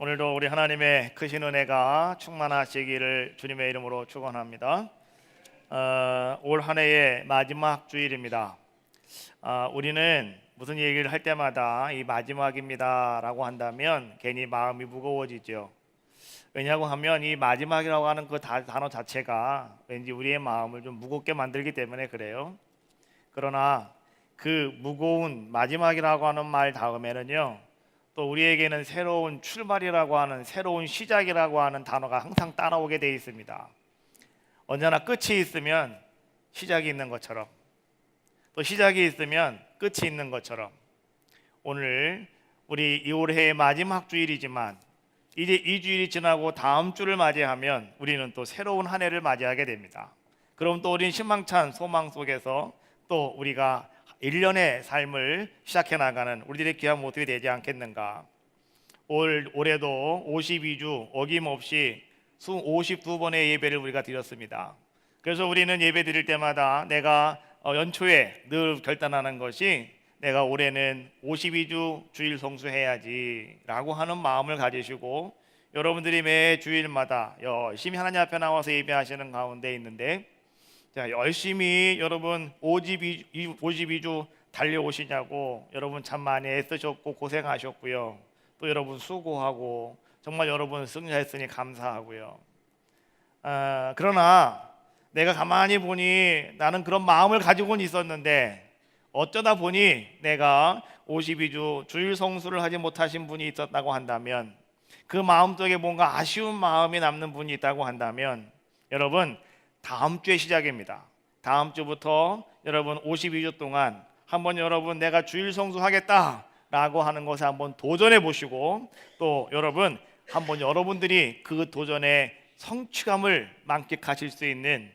오늘도 우리 하나님의 크신 은혜가 충만하시기를 주님의 이름으로 축원합니다. 올 한 해의 마지막 주일입니다. 우리는 무슨 얘기를 할 때마다 이 마지막입니다라고 한다면 괜히 마음이 무거워지죠. 왜냐고 하면 이 마지막이라고 하는 그 단어 자체가 왠지 우리의 마음을 좀 무겁게 만들기 때문에 그래요. 그러나 그 무거운 마지막이라고 하는 말 다음에는요, 또 우리에게는 새로운 출발이라고 하는, 새로운 시작이라고 하는 단어가 항상 따라오게 되어 있습니다. 언제나 끝이 있으면 시작이 있는 것처럼, 또 시작이 있으면 끝이 있는 것처럼, 오늘 우리 이 올해의 마지막 주일이지만 이제 이 주일이 지나고 다음 주를 맞이하면 우리는 또 새로운 한 해를 맞이하게 됩니다. 그럼 또 우리는 희망찬 소망 속에서 또 우리가 1년의 삶을 시작해 나가는 우리들의 귀한 모습이 되지 않겠는가. 올해도 52주 어김없이 52번의 예배를 우리가 드렸습니다. 그래서 우리는 예배 드릴 때마다 내가 연초에 늘 결단하는 것이, 내가 올해는 52주 주일 성수해야지 라고 하는 마음을 가지시고 여러분들이 매 주일마다 열심히 하나님 앞에 나와서 예배하시는 가운데 있는데, 자, 열심히 여러분 52주 달려오시냐고, 여러분 참 많이 애쓰셨고 고생하셨고요. 또 여러분 수고하고 정말 여러분 승리했으니 감사하고요. 그러나 내가 가만히 보니 나는 그런 마음을 가지고는 있었는데 어쩌다 보니 내가 52주 주일 성수를 하지 못하신 분이 있었다고 한다면, 그 마음속에 뭔가 아쉬운 마음이 남는 분이 있다고 한다면, 여러분 다음 주의 시작입니다. 다음 주부터 여러분 52주 동안 한번 여러분 내가 주일 성수하겠다 라고 하는 것에 한번 도전해 보시고, 또 여러분 한번 여러분들이 그 도전의 성취감을 만끽하실 수 있는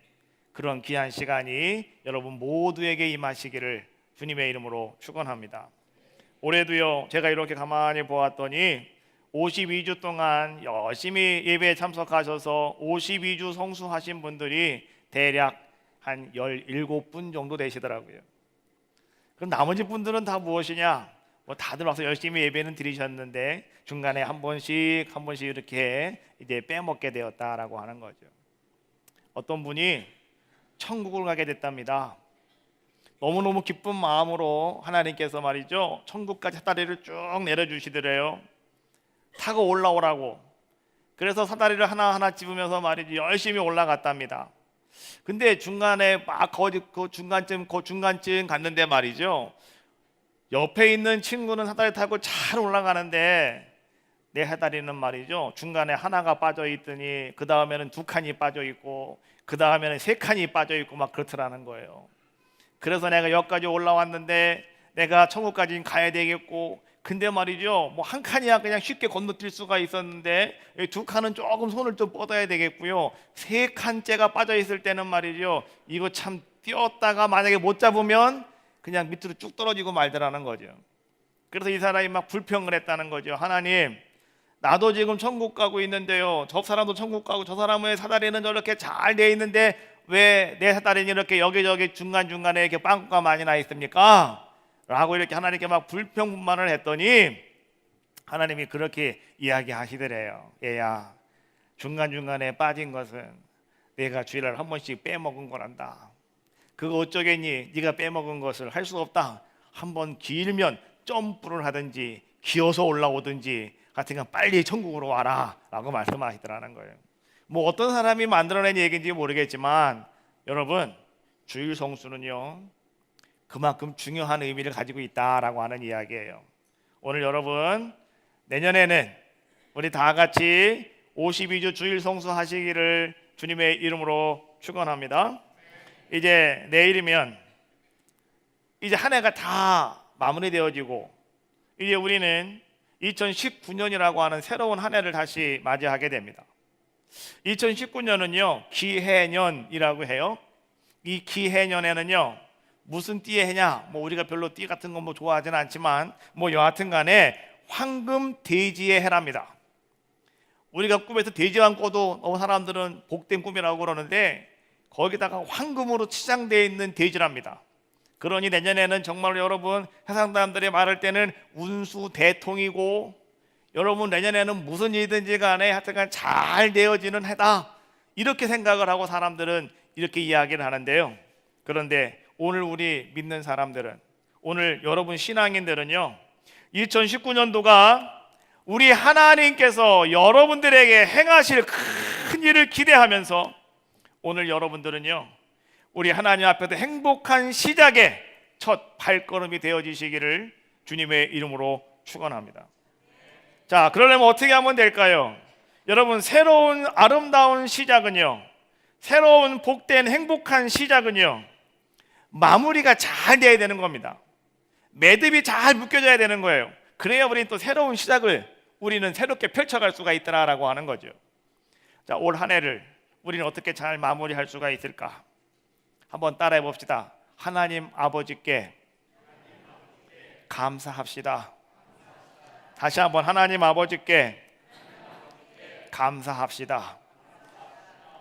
그런 귀한 시간이 여러분 모두에게 임하시기를 주님의 이름으로 축원합니다. 올해도요, 제가 이렇게 가만히 보았더니 52주 동안 열심히 예배에 참석하셔서 52주 성수하신 분들이 대략 한 17분 정도 되시더라고요. 그럼 나머지 분들은 다 무엇이냐? 다들 와서 열심히 예배는 드리셨는데 중간에 한 번씩 이렇게 이제 빼먹게 되었다라고 하는 거죠. 어떤 분이 천국을 가게 됐답니다. 너무너무 기쁜 마음으로 하나님께서 말이죠, 천국까지 사다리를 쭉 내려주시더래요. 타고 올라오라고. 그래서 사다리를 하나하나 집으면서 말이지 열심히 올라갔답니다. 근데 중간에 막 그 중간쯤 갔는데 말이죠, 옆에 있는 친구는 사다리 타고 잘 올라가는데 내 사다리는 말이죠, 중간에 하나가 빠져 있더니 그 다음에는 2칸이 빠져 있고 그 다음에는 3칸이 빠져 있고 막 그렇더라는 거예요. 그래서 내가 여기까지 올라왔는데 내가 천국까지 가야 되겠고, 근데 말이죠, 뭐 한 칸이야 그냥 쉽게 건너뛸 수가 있었는데 2칸은 조금 손을 좀 뻗어야 되겠고요, 3칸째가 빠져 있을 때는 말이죠, 이거 참 뛰었다가 만약에 못 잡으면 그냥 밑으로 쭉 떨어지고 말더라는 거죠. 그래서 이 사람이 막 불평을 했다는 거죠. 하나님, 나도 지금 천국 가고 있는데요, 저 사람도 천국 가고 저 사람의 사다리는 저렇게 잘 돼 있는데 왜 내 사다리는 이렇게 여기저기 중간중간에 이렇게 빵꾸가 많이 나 있습니까? 라고 이렇게 하나님께 막 불평분만을 했더니 하나님이 그렇게 이야기하시더래요. 얘야, 중간중간에 빠진 것은 내가 주일날 한 번씩 빼먹은 거란다. 그거 어쩌겠니? 네가 빼먹은 것을 할 수 없다. 한번 길면 점프를 하든지 기어서 올라오든지 같은 건 빨리 천국으로 와라 라고 말씀하시더라는 거예요. 뭐 어떤 사람이 만들어낸 얘기인지 모르겠지만 여러분, 주일 성수는요 그만큼 중요한 의미를 가지고 있다라고 하는 이야기예요. 오늘 여러분, 내년에는 우리 다 같이 52주 주일 성수 하시기를 주님의 이름으로 축원합니다. 이제 내일이면 이제 한 해가 다 마무리되어지고 이제 우리는 2019년이라고 하는 새로운 한 해를 다시 맞이하게 됩니다. 2019년은요 기해년이라고 해요. 이 기해년에는요 무슨 띠의 해냐? 뭐 우리가 별로 띠 같은 거 뭐 좋아하지는 않지만 뭐 여하튼 간에 황금 돼지의 해랍니다. 우리가 꿈에서 돼지왕 꿔도 사람들은 복된 꿈이라고 그러는데 거기다가 황금으로 치장되어 있는 돼지랍니다. 그러니 내년에는 정말 여러분 세상 사람들이 말할 때는 운수 대통이고 여러분 내년에는 무슨 일이든지 간에 하여튼간 잘 되어지는 해다, 이렇게 생각을 하고 사람들은 이렇게 이야기를 하는데요. 그런데 오늘 우리 믿는 사람들은, 오늘 여러분 신앙인들은요, 2019년도가 우리 하나님께서 여러분들에게 행하실 큰 일을 기대하면서 오늘 여러분들은요, 우리 하나님 앞에서 행복한 시작의 첫 발걸음이 되어지시기를 주님의 이름으로 축원합니다. 자, 그러려면 어떻게 하면 될까요? 여러분, 새로운 아름다운 시작은요, 새로운 복된 행복한 시작은요, 마무리가 잘 돼야 되는 겁니다. 매듭이 잘 묶여져야 되는 거예요. 그래야 우리는 또 새로운 시작을 우리는 새롭게 펼쳐갈 수가 있더라라고 하는 거죠. 자, 올 한 해를 우리는 어떻게 잘 마무리할 수가 있을까? 한번 따라해 봅시다. 하나님 아버지께 감사합시다. 다시 한번 하나님 아버지께 감사합시다.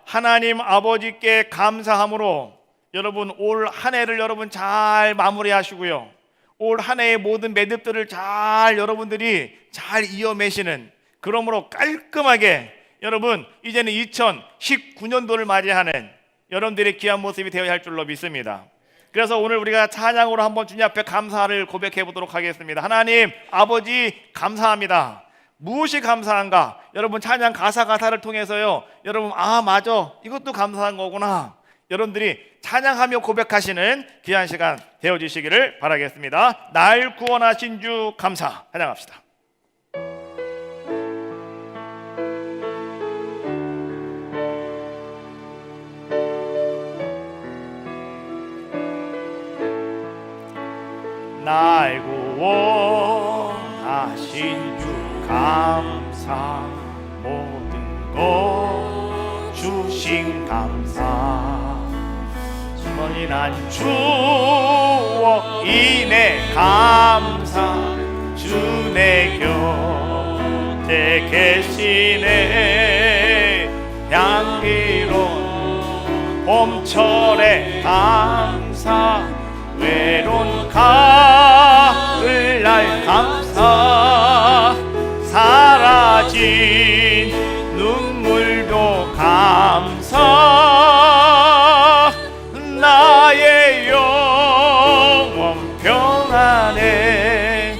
하나님 아버지께 감사함으로 여러분 올 한 해를 여러분 잘 마무리하시고요, 올 한 해의 모든 매듭들을 잘 여러분들이 잘 이어매시는, 그러므로 깔끔하게 여러분 이제는 2019년도를 맞이하는 여러분들의 귀한 모습이 되어야 할 줄로 믿습니다. 그래서 오늘 우리가 찬양으로 한번 주님 앞에 감사를 고백해 보도록 하겠습니다. 하나님 아버지 감사합니다. 무엇이 감사한가? 여러분 찬양 가사를 통해서요, 여러분 맞아, 이것도 감사한 거구나, 여러분들이 찬양하며 고백하시는 귀한 시간 되어주시기를 바라겠습니다. 날 구원하신 주 감사 찬양합시다. 날 구원하신 주 감사, 모든 것 주신 감사, 주머니 난 추억 이내 감사, 주 내 곁에 계시네, 향기로운 봄철의 감사, 외로운 가을날 감사, 사라진 눈물도 감사, 나의 영원 평안에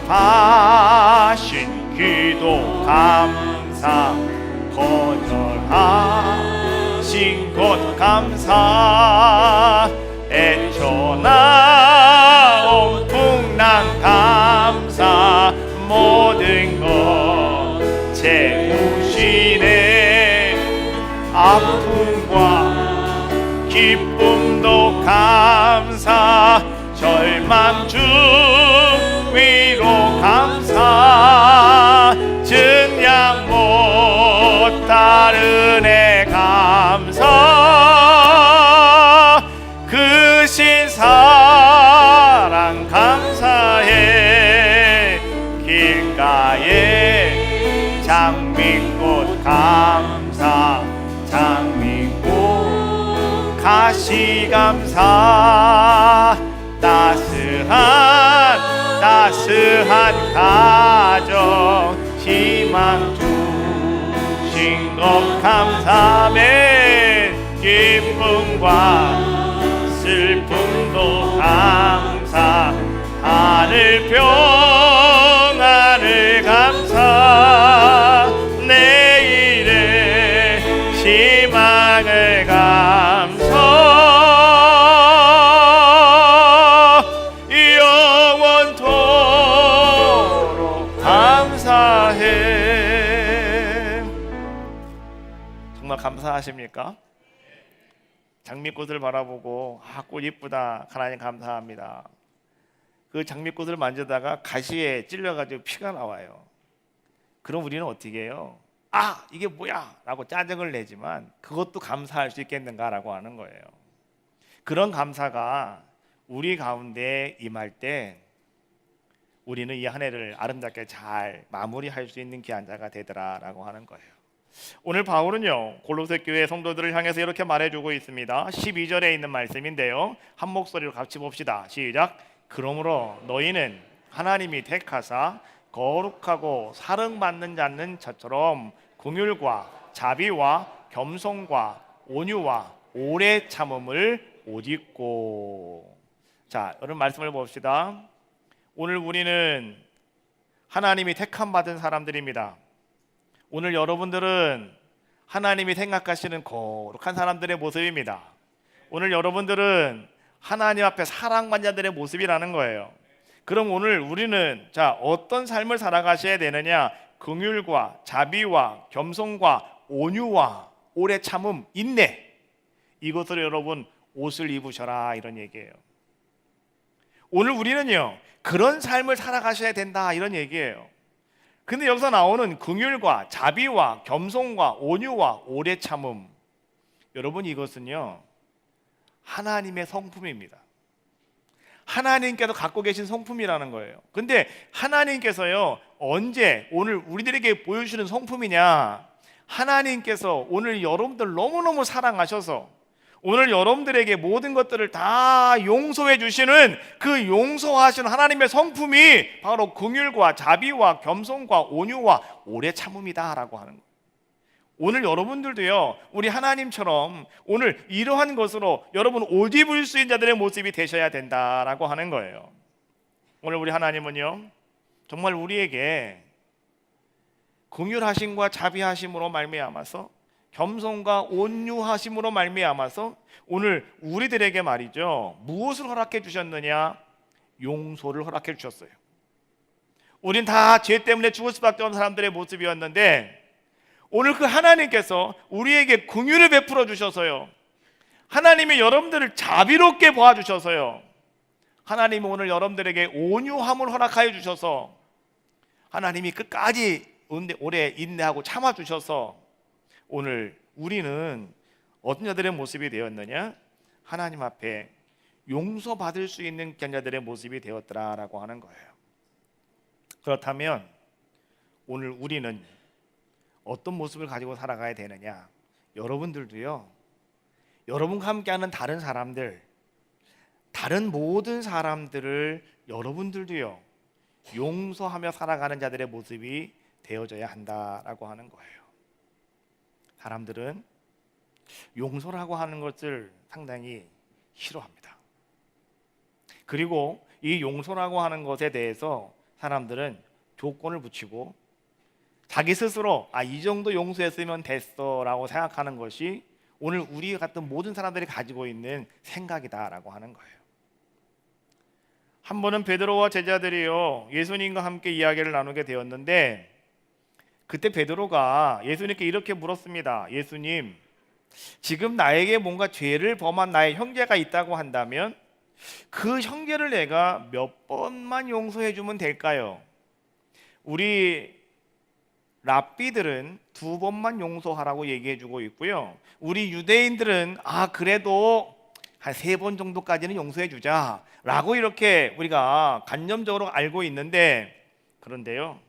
응답하신 기도 감사, 거절하신 것 감사, 애쳐나온 풍랑 감사, 모든 것 채우시네, 아픔과 기쁨도 감사, 절망 중 위로 감사, 증량 못다른 애 감사, 크신 사랑 감사해, 길가에 장미꽃 감사, 장미꽃 가시 감사, 따스한 가정 희망 주신 것 감사해, 기쁨과 슬픔도 감사, 하늘 평안을 감사, 내일의 희망을 감사, 영원토록 감사해. 정말 감사하십니까? 장미꽃을 바라보고 꽃 이쁘다, 하나님 감사합니다. 그 장미꽃을 만지다가 가시에 찔려가지고 피가 나와요. 그럼 우리는 어떻게 해요? 이게 뭐야? 라고 짜증을 내지만 그것도 감사할 수 있겠는가라고 하는 거예요. 그런 감사가 우리 가운데 임할 때 우리는 이 한 해를 아름답게 잘 마무리할 수 있는 귀한 자가 되더라라고 하는 거예요. 오늘 바울은요, 골로새 교회 성도들을 향해서 이렇게 말해주고 있습니다. 12절에 있는 말씀인데요, 한 목소리로 같이 봅시다. 시작. 그러므로 너희는 하나님이 택하사 거룩하고 사랑받는 자는 자처럼 긍휼과 자비와 겸손과 온유와 오래 참음을 옷 입고. 자, 여러분 말씀을 봅시다. 오늘 우리는 하나님이 택함 받은 사람들입니다. 오늘 여러분들은 하나님이 생각하시는 거룩한 사람들의 모습입니다. 오늘 여러분들은 하나님 앞에 사랑받는 자들의 모습이라는 거예요. 그럼 오늘 우리는 자, 어떤 삶을 살아가셔야 되느냐? 긍휼과 자비와 겸손과 온유와 오래 참음, 인내, 이것으로 여러분 옷을 입으셔라, 이런 얘기예요. 오늘 우리는요 그런 삶을 살아가셔야 된다, 이런 얘기예요. 근데 여기서 나오는 긍휼과 자비와 겸손과 온유와 오래 참음, 여러분 이것은요 하나님의 성품입니다. 하나님께서 갖고 계신 성품이라는 거예요. 근데 하나님께서요 언제 오늘 우리들에게 보여주시는 성품이냐? 하나님께서 오늘 여러분들 너무너무 사랑하셔서 오늘 여러분들에게 모든 것들을 다 용서해 주시는 그 용서하시는 하나님의 성품이 바로 긍휼과 자비와 겸손과 온유와 오래 참음이다라고 하는 거예요. 오늘 여러분들도요 우리 하나님처럼 오늘 이러한 것으로 여러분 옷 입을 수 있는 자들의 모습이 되셔야 된다라고 하는 거예요. 오늘 우리 하나님은요 정말 우리에게 긍휼하심과 자비하심으로 말미암아서 겸손과 온유하심으로 말미암아서 오늘 우리들에게 말이죠 무엇을 허락해 주셨느냐? 용서를 허락해 주셨어요. 우린 다 죄 때문에 죽을 수밖에 없는 사람들의 모습이었는데 오늘 그 하나님께서 우리에게 긍휼을 베풀어 주셔서요 하나님이 여러분들을 자비롭게 보아주셔서요 하나님이 오늘 여러분들에게 온유함을 허락하여 주셔서 하나님이 끝까지 오래 인내하고 참아주셔서 오늘 우리는 어떤 자들의 모습이 되었느냐? 하나님 앞에 용서받을 수 있는 자들의 모습이 되었더라라고 하는 거예요. 그렇다면 오늘 우리는 어떤 모습을 가지고 살아가야 되느냐? 여러분들도요 여러분과 함께하는 다른 사람들, 다른 모든 사람들을 여러분들도요 용서하며 살아가는 자들의 모습이 되어져야 한다라고 하는 거예요. 사람들은 용서라고 하는 것을 상당히 싫어합니다. 그리고 이 용서라고 하는 것에 대해서 사람들은 조건을 붙이고 자기 스스로 이 정도 용서했으면 됐어 라고 생각하는 것이 오늘 우리 같은 모든 사람들이 가지고 있는 생각이다라고 하는 거예요. 한 번은 베드로와 제자들이요 예수님과 함께 이야기를 나누게 되었는데 그때 베드로가 예수님께 이렇게 물었습니다. 예수님, 지금 나에게 뭔가 죄를 범한 나의 형제가 있다고 한다면 그 형제를 내가 몇 번만 용서해 주면 될까요? 우리 랍비들은 2번만 용서하라고 얘기해 주고 있고요 우리 유대인들은 그래도 한 3번 정도까지는 용서해 주자 라고 이렇게 우리가 관념적으로 알고 있는데, 그런데요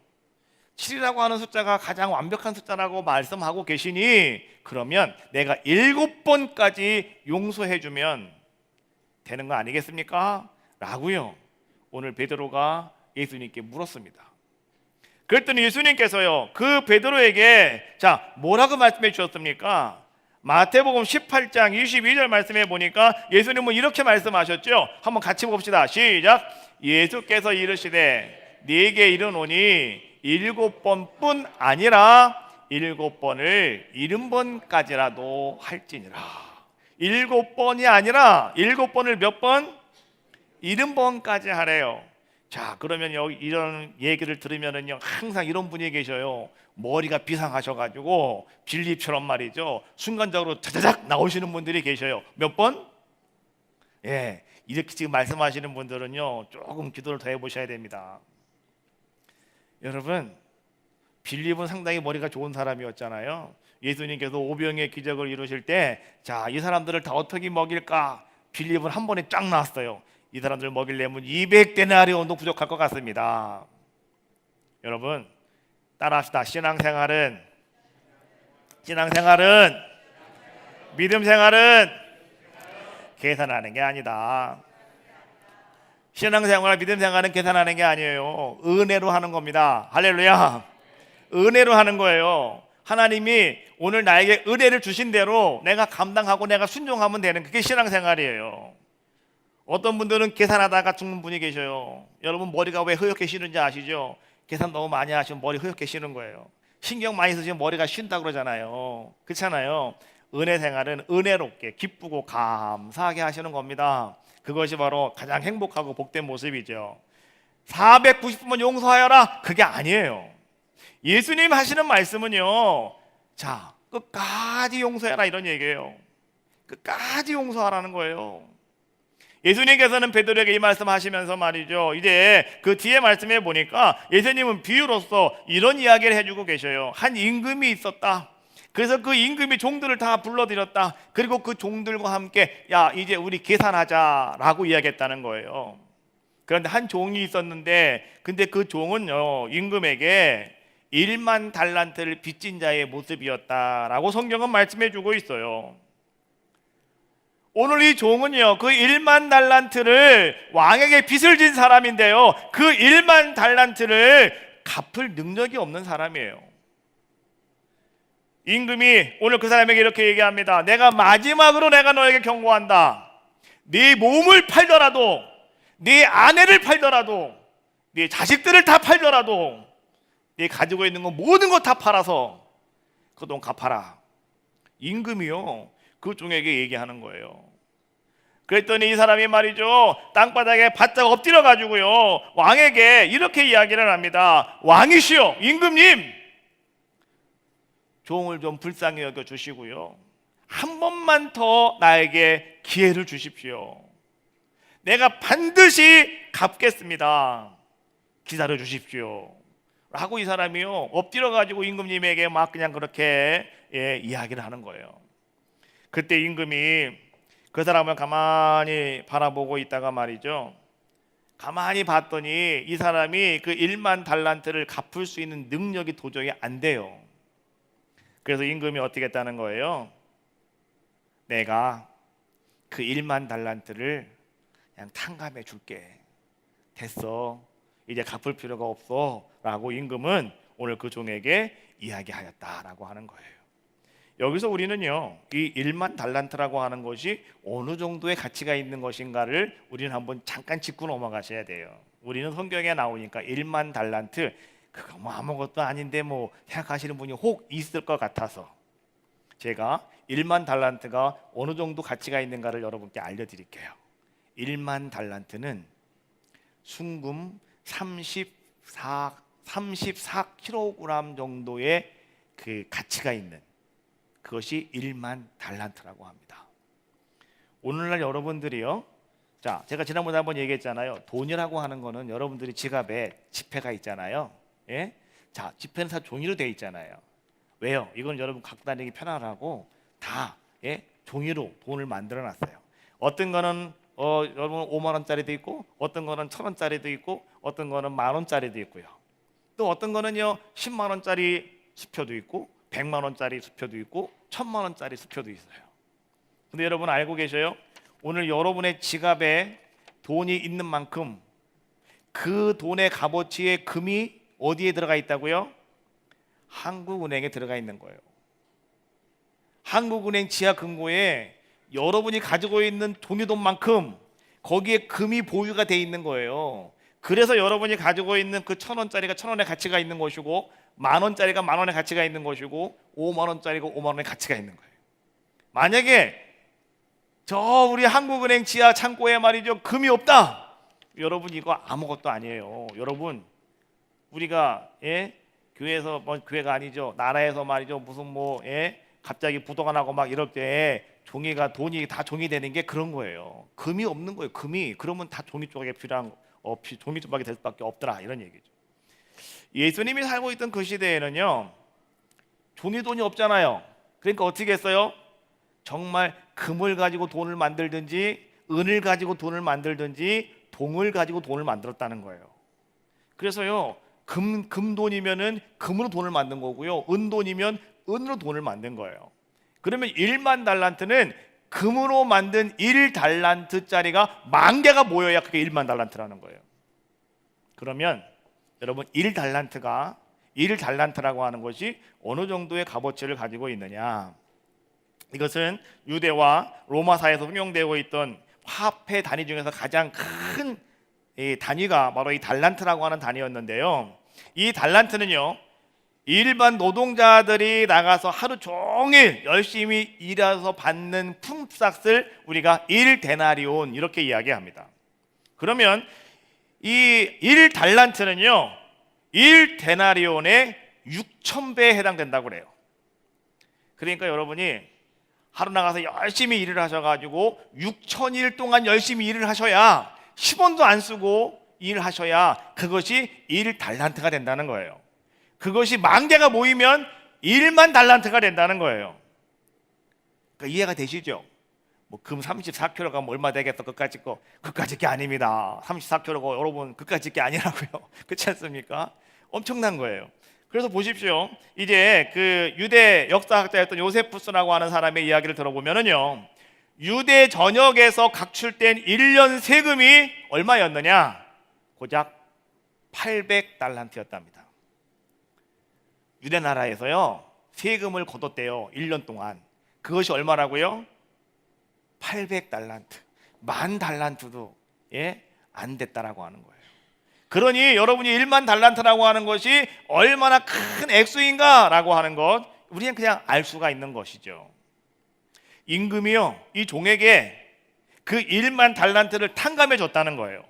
7이라고 하는 숫자가 가장 완벽한 숫자라고 말씀하고 계시니 그러면 내가 7번까지 용서해 주면 되는 거 아니겠습니까? 라고요 오늘 베드로가 예수님께 물었습니다. 그랬더니 예수님께서요 그 베드로에게 뭐라고 말씀해 주셨습니까? 마태복음 18장 22절 말씀해 보니까 예수님은 이렇게 말씀하셨죠. 한번 같이 봅시다. 시작. 예수께서 이르시되 네게 이르노니 7번뿐 아니라 7번을 70번까지라도 할지니라. 7번이 아니라 7번을 몇 번? 70번까지 하래요. 자, 그러면 여기 이런 얘기를 들으면은요 항상 이런 분이 계셔요. 머리가 비상하셔가지고 빌립처럼 말이죠 순간적으로 자자작 나오시는 분들이 계셔요. 몇 번? 예, 이렇게 지금 말씀하시는 분들은요 조금 기도를 더 해보셔야 됩니다. 여러분, 빌립은 상당히 머리가 좋은 사람이었잖아요. 예수님께서 오병의 기적을 이루실 때 이 사람들을 다 어떻게 먹일까? 빌립은 한 번에 쫙 나왔어요. 이 사람들 먹이려면 200데나리온도 부족할 것 같습니다. 여러분 따라합시다. 신앙생활은 믿음생활은 계산하는 게 아니다. 신앙생활, 믿음 생활은 계산하는 게 아니에요. 은혜로 하는 겁니다. 할렐루야. 은혜로 하는 거예요. 하나님이 오늘 나에게 은혜를 주신 대로 내가 감당하고 내가 순종하면 되는, 그게 신앙생활이에요. 어떤 분들은 계산하다가 죽는 분이 계셔요. 여러분 머리가 왜 허옇게 쉬는지 아시죠? 계산 너무 많이 하시면 머리 허옇게 쉬는 거예요. 신경 많이 쓰시면 머리가 쉰다 그러잖아요. 그렇잖아요. 은혜 생활은 은혜롭게 기쁘고 감사하게 하시는 겁니다. 그것이 바로 가장 행복하고 복된 모습이죠. 490번 용서하여라, 그게 아니에요. 예수님 하시는 말씀은요, 자, 끝까지 용서해라 이런 얘기예요. 끝까지 용서하라는 거예요. 예수님께서는 베드로에게 이 말씀 하시면서 말이죠, 이제 그 뒤에 말씀에 보니까 예수님은 비유로서 이런 이야기를 해주고 계셔요. 한 임금이 있었다. 그래서 그 임금이 종들을 다 불러들였다. 그리고 그 종들과 함께 야, 이제 우리 계산하자라고 이야기했다는 거예요. 그런데 한 종이 있었는데, 근데 그 종은요, 임금에게 1만 달란트를 빚진 자의 모습이었다라고 성경은 말씀해 주고 있어요. 오늘 이 종은요, 그 1만 달란트를 왕에게 빚을 진 사람인데요, 그 1만 달란트를 갚을 능력이 없는 사람이에요. 임금이 오늘 그 사람에게 이렇게 얘기합니다. 내가 마지막으로 내가 너에게 경고한다. 네 몸을 팔더라도, 네 아내를 팔더라도, 네 자식들을 다 팔더라도, 네 가지고 있는 거 모든 거 다 팔아서 그 돈 갚아라. 임금이요, 그 종에게 얘기하는 거예요. 그랬더니 이 사람이 말이죠, 땅바닥에 바짝 엎드려 가지고요, 왕에게 이렇게 이야기를 합니다. 왕이시여, 임금님, 종을 좀 불쌍히 여겨 주시고요, 한 번만 더 나에게 기회를 주십시오. 내가 반드시 갚겠습니다. 기다려 주십시오. 하고 이 사람이요, 엎드려 가지고 임금님에게 막 그냥 그렇게 이야기를 하는 거예요. 그때 임금이 그 사람을 가만히 바라보고 있다가 말이죠, 가만히 봤더니 이 사람이 그 1만 달란트를 갚을 수 있는 능력이 도저히 안 돼요. 그래서 임금이 어떻게 했다는 거예요? 내가 그 1만 달란트를 그냥 탕감해 줄게. 됐어. 이제 갚을 필요가 없어. 라고 임금은 오늘 그 종에게 이야기하였다라고 하는 거예요. 여기서 우리는요, 이 1만 달란트라고 하는 것이 어느 정도의 가치가 있는 것인가를 우리는 한번 잠깐 짚고 넘어가셔야 돼요. 우리는 성경에 나오니까 1만 달란트, 그거 뭐 아무것도 아닌데 뭐 생각하시는 분이 혹 있을 것 같아서 제가 1만 달란트가 어느 정도 가치가 있는가를 여러분께 알려드릴게요. 1만 달란트는 순금 34kg 정도의 그 가치가 있는, 그것이 1만 달란트라고 합니다. 오늘날 여러분들이요, 자, 제가 지난번에 한번 얘기했잖아요. 돈이라고 하는 거는 여러분들이 지갑에 지폐가 있잖아요. 예? 자, 지폐는 다 종이로 되어 있잖아요. 왜요? 이건 여러분 갖고 다니기 편하라고 다 종이로 돈을 만들어 놨어요. 어떤 거는 여러분 5만 원짜리도 있고, 어떤 거는 1,000원짜리도 있고, 어떤 거는 10,000원짜리도 있고요. 또 어떤 거는요 10만 원짜리 수표도 있고, 100만 원짜리 수표도 있고, 1,000만 원짜리 수표도 있어요. 근데 여러분 알고 계셔요? 오늘 여러분의 지갑에 돈이 있는 만큼 그 돈의 값어치의 금이 어디에 들어가 있다고요? 한국은행에 들어가 있는 거예요. 한국은행 지하금고에 여러분이 가지고 있는 종이돈만큼 거기에 금이 보유가 돼 있는 거예요. 그래서 여러분이 가지고 있는 그 1,000원짜리가 1,000원의 가치가 있는 것이고, 10,000원짜리가 10,000원의 가치가 있는 것이고, 5만 원짜리가 5만 원의 가치가 있는 거예요. 만약에 저 우리 한국은행 지하 창고에 말이죠, 금이 없다, 여러분 이거 아무것도 아니에요. 여러분, 우리가 교회에서 뭐 교회가 아니죠, 나라에서 말이죠, 무슨 갑자기 부도가 나고 막 이럴 때 종이가, 돈이 다 종이 되는 게 그런 거예요. 금이 없는 거예요. 금이. 그러면 다 종이 조각이 필요한, 종이 조각이 될 수밖에 없더라, 이런 얘기죠. 예수님이 살고 있던 그 시대에는요, 종이 돈이 없잖아요. 그러니까 어떻게 했어요? 정말 금을 가지고 돈을 만들든지, 은을 가지고 돈을 만들든지, 동을 가지고 돈을 만들었다는 거예요. 그래서요, 금돈이면은 금으로 돈을 만든 거고요, 은돈이면 은으로 돈을 만든 거예요. 그러면 1만 달란트는 금으로 만든 1달란트짜리가 10,000개가 모여야 그게 1만 달란트라는 거예요. 그러면 여러분 1달란트라고 하는 것이 어느 정도의 값어치를 가지고 있느냐? 이것은 유대와 로마 사회에서運用되고 있던 화폐 단위 중에서 가장 큰 단위가 바로 이 달란트라고 하는 단위였는데요. 이 달란트는요, 일반 노동자들이 나가서 하루 종일 열심히 일해서 받는 품삯을 우리가 1데나리온 이렇게 이야기합니다. 그러면 이 1달란트는요 1데나리온의 6,000배에 해당된다고 그래요. 그러니까 여러분이 하루 나가서 열심히 일을 하셔가지고 6,000일 동안 열심히 일을 하셔야 10원도 안 쓰고 일을 하셔야 그것이 1달란트가 된다는 거예요. 그것이 10,000개가 모이면 1만 달란트가 된다는 거예요. 그러니까 이해가 되시죠? 뭐 금 34kg가 뭐 얼마 되겠어? 그까짓 게 아닙니다. 34kg가 여러분 그까짓 게 아니라고요. 그렇지 않습니까? 엄청난 거예요. 그래서 보십시오. 이제 그 유대 역사학자였던 요세푸스라고 하는 사람의 이야기를 들어보면은요, 유대 전역에서 각출된 1년 세금이 얼마였느냐? 고작 800달란트였답니다. 유대 나라에서요 세금을 걷었대요. 1년 동안. 그것이 얼마라고요? 800달란트. 10,000달란트도 안 됐다라고 하는 거예요. 그러니 여러분이 1만 달란트라고 하는 것이 얼마나 큰 액수인가 라고 하는 것, 우리는 그냥 알 수가 있는 것이죠. 임금이요 이 종에게 그 1만 달란트를 탕감해 줬다는 거예요.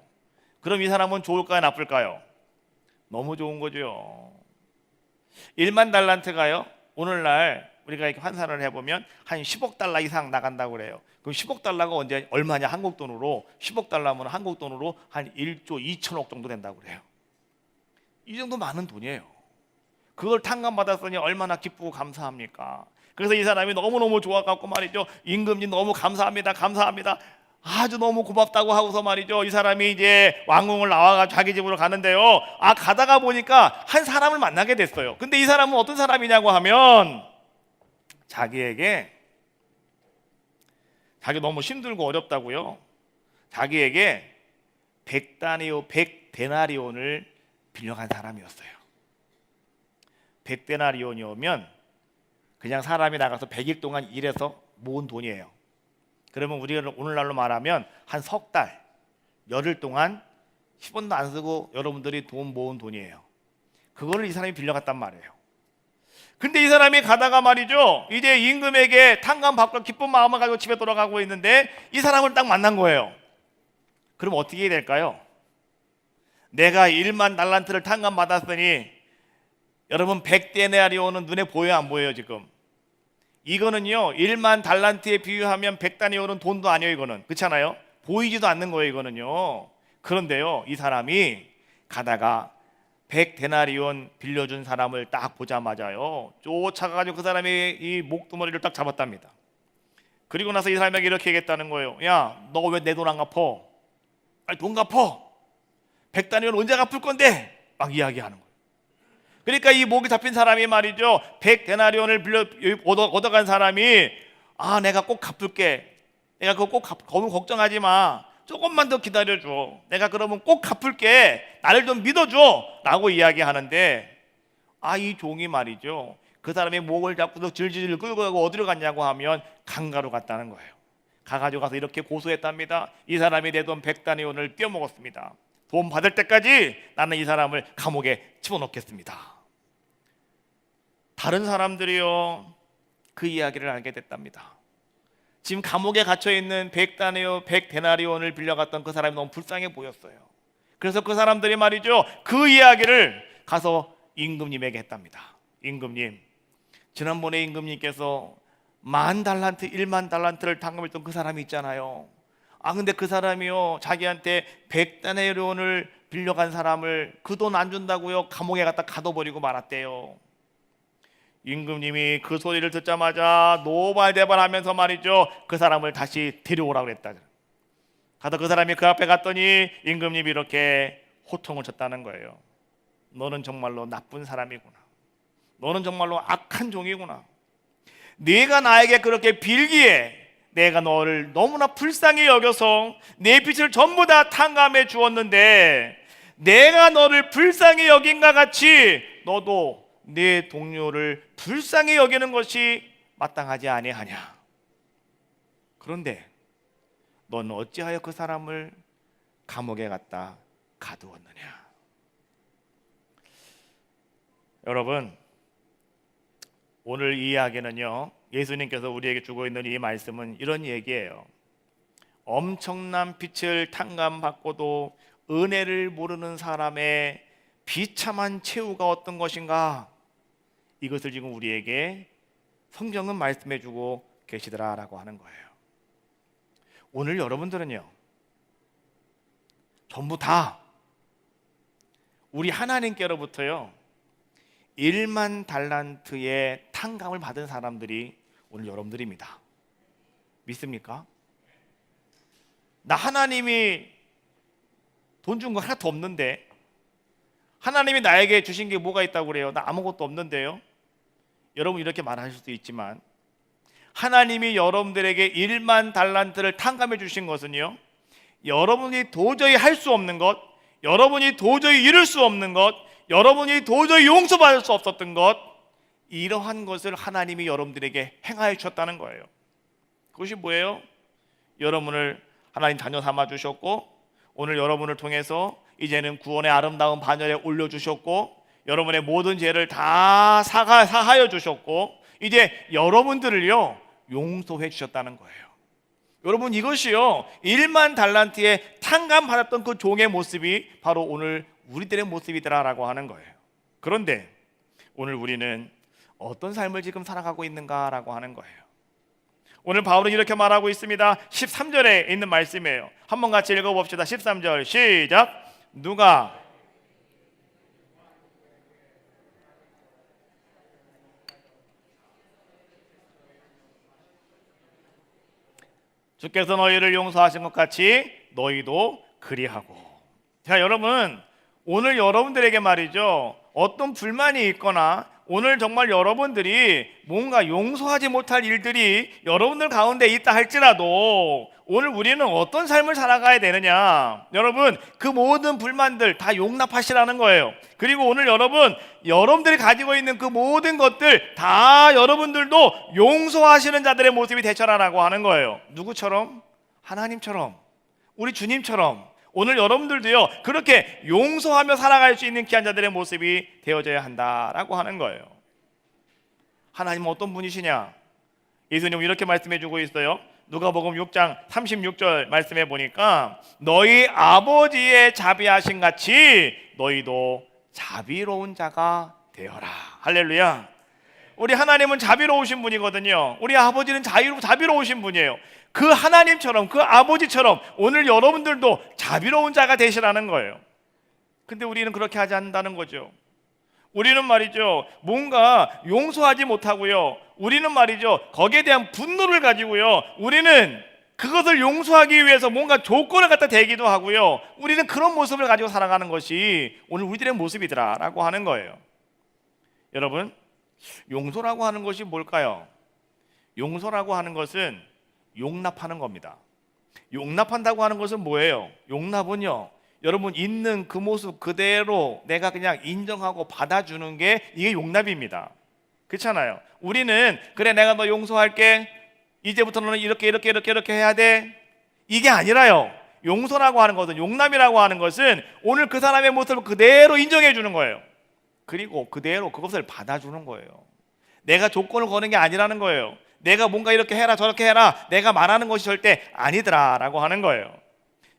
그럼 이 사람은 좋을까요 나쁠까요? 너무 좋은 거죠. 1만 달란트가요 오늘날 우리가 이렇게 환산을 해보면 한 10억 달러 이상 나간다고 그래요. 그럼 10억 달러가 언제 얼마냐? 한국 돈으로 10억 달러면 한국 돈으로 한 1조 2천억 정도 된다고 그래요. 이 정도 많은 돈이에요. 그걸 탕감받았으니 얼마나 기쁘고 감사합니까? 그래서 이 사람이 너무너무 좋아갖고 말이죠, 임금님 너무 감사합니다, 감사합니다, 아주 너무 고맙다고 하고서 말이죠, 이 사람이 이제 왕궁을 나와가지고 자기 집으로 가는데요, 가다가 보니까 한 사람을 만나게 됐어요. 근데 이 사람은 어떤 사람이냐고 하면 자기에게, 자기 너무 힘들고 어렵다고요, 자기에게 100데나리온을 빌려간 사람이었어요. 100데나리온이면 그냥 사람이 나가서 100일 동안 일해서 모은 돈이에요. 그러면 우리가 오늘날로 말하면 한 석 달, 열흘 동안 10원도 안 쓰고 여러분들이 돈 모은 돈이에요. 그거를 이 사람이 빌려갔단 말이에요. 근데 이 사람이 가다가 말이죠, 이제 임금에게 탕감받고 기쁜 마음을 가지고 집에 돌아가고 있는데 이 사람을 딱 만난 거예요. 그럼 어떻게 해야 될까요? 내가 1만 달란트를 탕감받았으니 여러분 100데나리온은 눈에 보여요 안 보여요? 지금 이거는요 1만 달란트에 비유하면 100데나리온은 돈도 아니에요. 이거는 그렇잖아요. 보이지도 않는 거예요 이거는요. 그런데요 이 사람이 가다가 100데나리온 빌려준 사람을 딱 보자마자요 쫓아가가지고 그 사람이 이 목두머리를 딱 잡았답니다. 그리고 나서 이 사람에게 이렇게 얘기했다는 거예요. 야, 너 왜 내 돈 안 갚어? 빨리 돈 갚어. 100데나리온 언제 갚을 건데? 막 이야기하는 거예요. 그러니까 이 목이 잡힌 사람이 말이죠 100데나리온을 빌려 얻어간 사람이, 내가 꼭 갚을게, 내가 그거 꼭 너무 걱정하지 마, 조금만 더 기다려줘, 내가 그러면 꼭 갚을게, 나를 좀 믿어줘 라고 이야기하는데, 이 종이 말이죠 그 사람의 목을 잡고서 질질 끌고 가고 어디로 갔냐고 하면 강가로 갔다는 거예요. 가가지고 가서 이렇게 고소했답니다. 이 사람이 내 돈 100데나리온을 떼어먹었습니다. 돈 받을 때까지 나는 이 사람을 감옥에 집어넣겠습니다. 다른 사람들이요 그 이야기를 알게 됐답니다. 지금 감옥에 갇혀있는 100데나리온을 빌려갔던 그 사람이 너무 불쌍해 보였어요. 그래서 그 사람들이 말이죠 그 이야기를 가서 임금님에게 했답니다. 임금님, 지난번에 임금님께서 10,000달란트, 1만 달란트를 탕감했던 그 사람이 있잖아요. 근데 그 사람이요 자기한테 100데나리온을 빌려간 사람을 그 돈 안 준다고요 감옥에 갖다 가둬버리고 말았대요. 임금님이 그 소리를 듣자마자 노발대발하면서 말이죠 그 사람을 다시 데려오라고 그랬다. 가서 그 사람이 그 앞에 갔더니 임금님이 이렇게 호통을 쳤다는 거예요. 너는 정말로 나쁜 사람이구나. 너는 정말로 악한 종이구나. 네가 나에게 그렇게 빌기에 내가 너를 너무나 불쌍히 여겨서 내 빚을 전부 다 탕감해 주었는데 내가 너를 불쌍히 여긴과 같이 너도 내 동료를 불쌍히 여기는 것이 마땅하지 아니하냐. 그런데 너는 어찌하여 그 사람을 감옥에 갖다 가두었느냐. 여러분, 오늘 이 이야기는요, 예수님께서 우리에게 주고 있는 이 말씀은 이런 얘기예요. 엄청난 빚을 탕감받고도 은혜를 모르는 사람의 비참한 최후가 어떤 것인가, 이것을 지금 우리에게 성경은 말씀해 주고 계시더라라고 하는 거예요. 오늘 여러분들은요, 전부 다 우리 하나님께로부터요 1만 달란트의 탕감을 받은 사람들이 오늘 여러분들입니다. 믿습니까? 나 하나님이 돈 준 거 하나도 없는데, 하나님이 나에게 주신 게 뭐가 있다고 그래요? 나 아무것도 없는데요. 여러분 이렇게 말하실 수도 있지만, 하나님이 여러분들에게 1만 달란트를 탕감해 주신 것은요, 여러분이 도저히 할 수 없는 것, 여러분이 도저히 이룰 수 없는 것, 여러분이 도저히 용서받을 수 없었던 것, 이러한 것을 하나님이 여러분들에게 행하여 주셨다는 거예요. 그것이 뭐예요? 여러분을 하나님 자녀 삼아 주셨고, 오늘 여러분을 통해서 이제는 구원의 아름다운 반열에 올려주셨고, 여러분의 모든 죄를 다 사하여 주셨고, 이제 여러분들을요 용서해 주셨다는 거예요. 여러분, 이것이요 1만 달란트의 탕감 받았던 그 종의 모습이 바로 오늘 우리들의 모습이더라라고 하는 거예요. 그런데 오늘 우리는 어떤 삶을 지금 살아가고 있는가라고 하는 거예요. 오늘 바울은 이렇게 말하고 있습니다. 13절에 있는 말씀이에요. 한번 같이 읽어봅시다. 13절 시작. 누가 주께서 너희를 용서하신 것 같이 너희도 그리하고. 자, 여러분, 오늘 여러분들에게 말이죠, 어떤 불만이 있거나 오늘 정말 여러분들이 뭔가 용서하지 못할 일들이 여러분들 가운데 있다 할지라도 오늘 우리는 어떤 삶을 살아가야 되느냐, 여러분 그 모든 불만들 다 용납하시라는 거예요. 그리고 오늘 여러분들이 가지고 있는 그 모든 것들 다 여러분들도 용서하시는 자들의 모습이 되셔라라고 하는 거예요. 누구처럼? 하나님처럼, 우리 주님처럼 오늘 여러분들도요 그렇게 용서하며 살아갈 수 있는 귀한 자들의 모습이 되어져야 한다라고 하는 거예요. 하나님은 어떤 분이시냐? 예수님은 이렇게 말씀해 주고 있어요. 누가복음 6장 36절 말씀해 보니까 너희 아버지의 자비하신 같이 너희도 자비로운 자가 되어라. 할렐루야. 우리 하나님은 자비로우신 분이거든요. 우리 아버지는 자비로우신 분이에요. 그 하나님처럼, 그 아버지처럼 오늘 여러분들도 자비로운 자가 되시라는 거예요. 근데 우리는 그렇게 하지 않는다는 거죠. 우리는 말이죠 뭔가 용서하지 못하고요, 우리는 말이죠 거기에 대한 분노를 가지고요, 우리는 그것을 용서하기 위해서 뭔가 조건을 갖다 대기도 하고요, 우리는 그런 모습을 가지고 살아가는 것이 오늘 우리들의 모습이더라라고 하는 거예요. 여러분, 용서라고 하는 것이 뭘까요? 용서라고 하는 것은 용납하는 겁니다. 용납한다고 하는 것은 뭐예요? 용납은요, 여러분 있는 그 모습 그대로 내가 그냥 인정하고 받아주는 게 이게 용납입니다. 그렇잖아요. 우리는 그래 내가 너 용서할게, 이제부터 너는 이렇게 해야 돼, 이게 아니라요. 용서라고 하는 것은, 용납이라고 하는 것은 오늘 그 사람의 모습을 그대로 인정해 주는 거예요. 그리고 그대로 그것을 받아주는 거예요. 내가 조건을 거는 게 아니라는 거예요. 내가 뭔가 이렇게 해라 저렇게 해라 내가 말하는 것이 절대 아니더라라고 하는 거예요.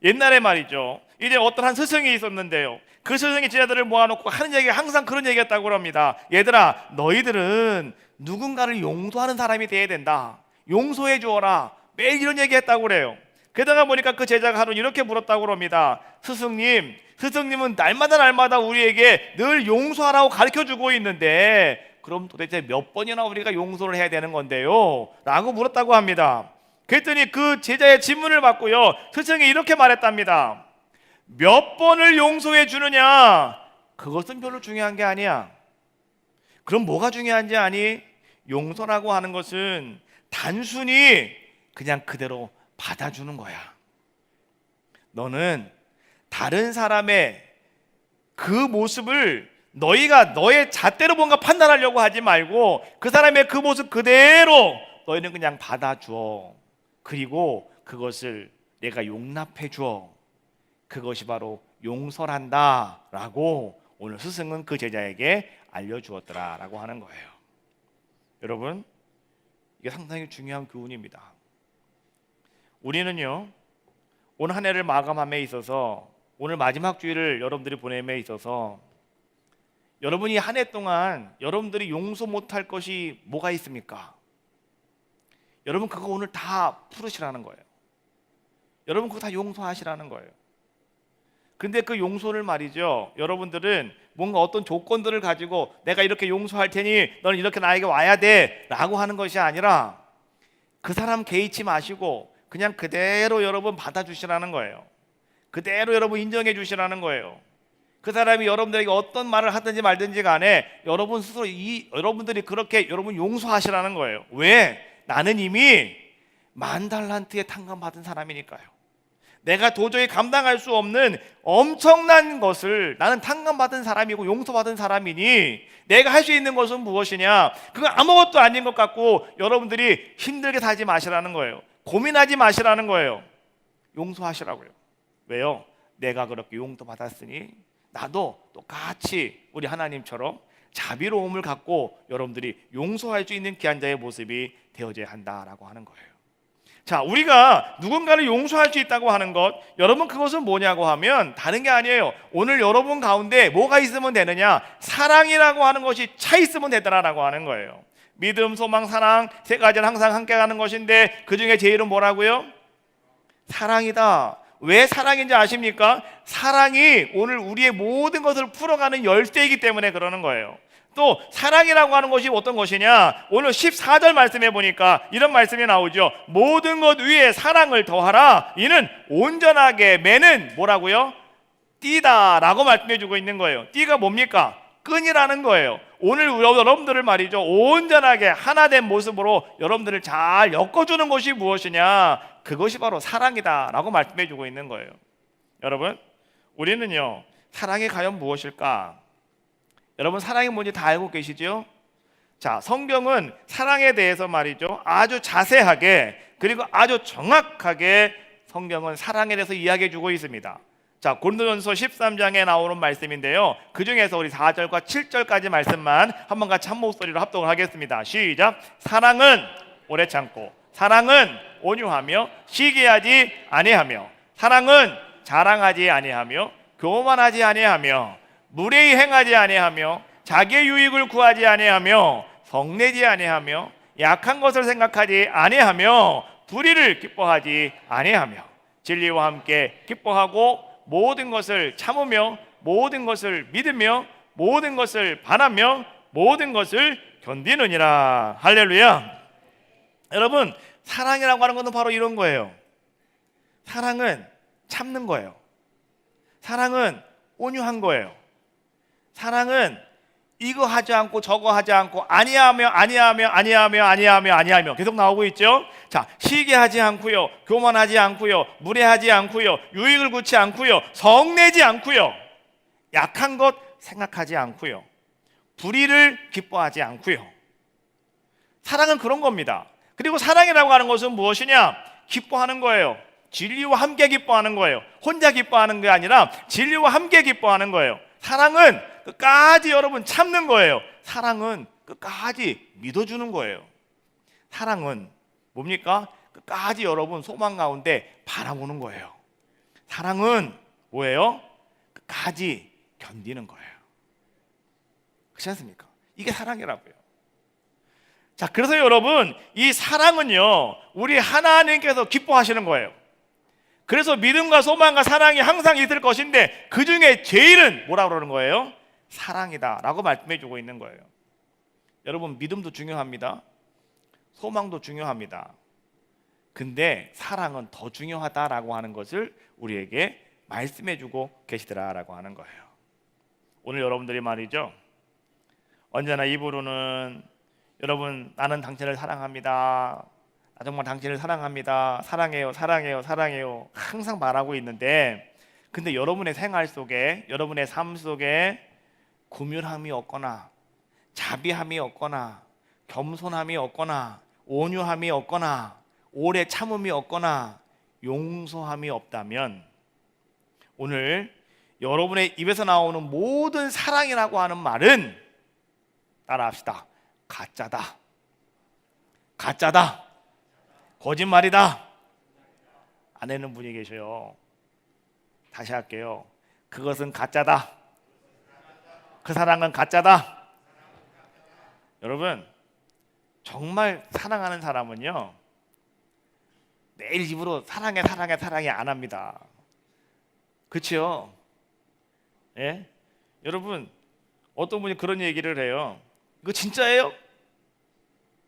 옛날에 말이죠, 이제 어떤 한 스승이 있었는데요, 그 스승이 제자들을 모아놓고 하는 얘기가 항상 그런 얘기였다고 합니다. 얘들아, 너희들은 누군가를 용서하는 사람이 돼야 된다, 용서해 주어라, 매일 이런 얘기했다고 그래요. 게다가 보니까 그 제자가 하루 이렇게 물었다고 합니다. 스승님은 날마다 우리에게 늘 용서하라고 가르쳐주고 있는데 그럼 도대체 몇 번이나 우리가 용서를 해야 되는 건데요? 라고 물었다고 합니다. 그랬더니 그 제자의 질문을 받고요, 스승이 이렇게 말했답니다. 몇 번을 용서해 주느냐, 그것은 별로 중요한 게 아니야. 그럼 뭐가 중요한지 아니? 용서라고 하는 것은 단순히 그냥 그대로 받아주는 거야. 너는 다른 사람의 그 모습을 너희가 너의 잣대로 뭔가 판단하려고 하지 말고 그 사람의 그 모습 그대로 너희는 그냥 받아줘. 그리고 그것을 내가 용납해 줘. 그것이 바로 용서란다 라고 오늘 스승은 그 제자에게 알려주었더라라고 하는 거예요. 여러분, 이게 상당히 중요한 교훈입니다. 우리는요, 오늘 한 해를 마감함에 있어서, 오늘 마지막 주일을 여러분들이 보냄에 있어서 여러분이 한 해 동안 여러분들이 용서 못할 것이 뭐가 있습니까? 여러분 그거 오늘 다 풀으시라는 거예요. 여러분 그거 다 용서하시라는 거예요. 근데 그 용서를 말이죠, 여러분들은 뭔가 어떤 조건들을 가지고 내가 이렇게 용서할 테니 너는 이렇게 나에게 와야 돼 라고 하는 것이 아니라 그 사람 개의치 마시고 그냥 그대로 여러분 받아주시라는 거예요. 그대로 여러분 인정해 주시라는 거예요. 그 사람이 여러분들에게 어떤 말을 하든지 말든지 간에 여러분 스스로 여러분들이 그렇게 여러분 용서하시라는 거예요. 왜? 나는 이미 10,000달란트의 탕감 받은 사람이니까요. 내가 도저히 감당할 수 없는 엄청난 것을 나는 탕감 받은 사람이고 용서받은 사람이니 내가 할 수 있는 것은 무엇이냐? 그거 아무것도 아닌 것 같고 여러분들이 힘들게 살지 마시라는 거예요. 고민하지 마시라는 거예요. 용서하시라고요. 왜요? 내가 그렇게 용서받았으니 나도 똑같이 우리 하나님처럼 자비로움을 갖고 여러분들이 용서할 수 있는 귀한 자의 모습이 되어져야 한다라고 하는 거예요. 자, 우리가 누군가를 용서할 수 있다고 하는 것, 여러분 그것은 뭐냐고 하면 다른 게 아니에요. 오늘 여러분 가운데 뭐가 있으면 되느냐? 사랑이라고 하는 것이 차 있으면 되더라라고 하는 거예요. 믿음, 소망, 사랑 세 가지는 항상 함께 가는 것인데 그 중에 제일은 뭐라고요? 사랑이다. 왜 사랑인지 아십니까? 사랑이 오늘 우리의 모든 것을 풀어가는 열쇠이기 때문에 그러는 거예요. 또 사랑이라고 하는 것이 어떤 것이냐? 오늘 14절 말씀해 보니까 이런 말씀이 나오죠. 모든 것 위에 사랑을 더하라. 이는 온전하게 매는 뭐라고요? 띠다 라고 말씀해 주고 있는 거예요. 띠가 뭡니까? 끈이라는 거예요. 오늘 여러분들을 말이죠, 온전하게 하나된 모습으로 여러분들을 잘 엮어주는 것이 무엇이냐? 그것이 바로 사랑이다 라고 말씀해 주고 있는 거예요. 여러분, 우리는요, 사랑이 과연 무엇일까? 여러분 사랑이 뭔지 다 알고 계시죠? 자, 성경은 사랑에 대해서 말이죠, 아주 자세하게 그리고 아주 정확하게 성경은 사랑에 대해서 이야기해 주고 있습니다. 자, 고린도전서 13장에 나오는 말씀인데요, 그 중에서 우리 4절과 7절까지 말씀만 한번 같이 한 목소리로 합독을 하겠습니다. 시작. 사랑은 오래 참고, 사랑은 온유하며, 시기하지 아니하며, 사랑은 자랑하지 아니하며, 교만하지 아니하며, 무례히 행하지 아니하며, 자기의 유익을 구하지 아니하며, 성내지 아니하며, 약한 것을 생각하지 아니하며, 불의를 기뻐하지 아니하며, 진리와 함께 기뻐하고, 모든 것을 참으며, 모든 것을 믿으며, 모든 것을 바라며, 모든 것을 견디느니라. 할렐루야. 여러분, 사랑이라고 하는 것은 바로 이런 거예요. 사랑은 참는 거예요. 사랑은 온유한 거예요. 사랑은 이거 하지 않고 저거 하지 않고 아니하며 계속 나오고 있죠. 자, 시기하지 않고요, 교만하지 않고요, 무례하지 않고요, 유익을 구치 않고요, 성내지 않고요, 약한 것 생각하지 않고요, 불의를 기뻐하지 않고요. 사랑은 그런 겁니다. 그리고 사랑이라고 하는 것은 무엇이냐? 기뻐하는 거예요. 진리와 함께 기뻐하는 거예요. 혼자 기뻐하는 게 아니라 진리와 함께 기뻐하는 거예요. 사랑은 끝까지 여러분 참는 거예요. 사랑은 끝까지 믿어주는 거예요. 사랑은 뭡니까? 끝까지 여러분 소망 가운데 바라보는 거예요. 사랑은 뭐예요? 끝까지 견디는 거예요. 그렇지 않습니까? 이게 사랑이라고요. 자, 그래서 여러분 이 사랑은요, 우리 하나님께서 기뻐하시는 거예요. 그래서 믿음과 소망과 사랑이 항상 있을 것인데 그 중에 제일은 뭐라고 그러는 거예요? 사랑이다 라고 말씀해 주고 있는 거예요. 여러분, 믿음도 중요합니다. 소망도 중요합니다. 근데 사랑은 더 중요하다라고 하는 것을 우리에게 말씀해 주고 계시더라라고 하는 거예요. 오늘 여러분들이 말이죠, 언제나 입으로는 여러분 나는 당신을 사랑합니다, 나 정말 당신을 사랑합니다. 사랑해요, 사랑해요, 사랑해요. 항상 말하고 있는데, 근데 여러분의 생활 속에, 여러분의 삶 속에 긍휼함이 없거나 자비함이 없거나 겸손함이 없거나 온유함이 없거나 오래 참음이 없거나 용서함이 없다면, 오늘 여러분의 입에서 나오는 모든 사랑이라고 하는 말은, 따라합시다, 가짜다, 가짜다, 거짓말이다. 안 되는 분이 계셔요. 다시 할게요. 그것은 가짜다. 그 사랑은 가짜다. 여러분, 정말 사랑하는 사람은요, 매일 입으로 사랑해 사랑해 사랑해 안 합니다. 그렇죠? 예? 여러분, 어떤 분이 그런 얘기를 해요. 이거 진짜예요?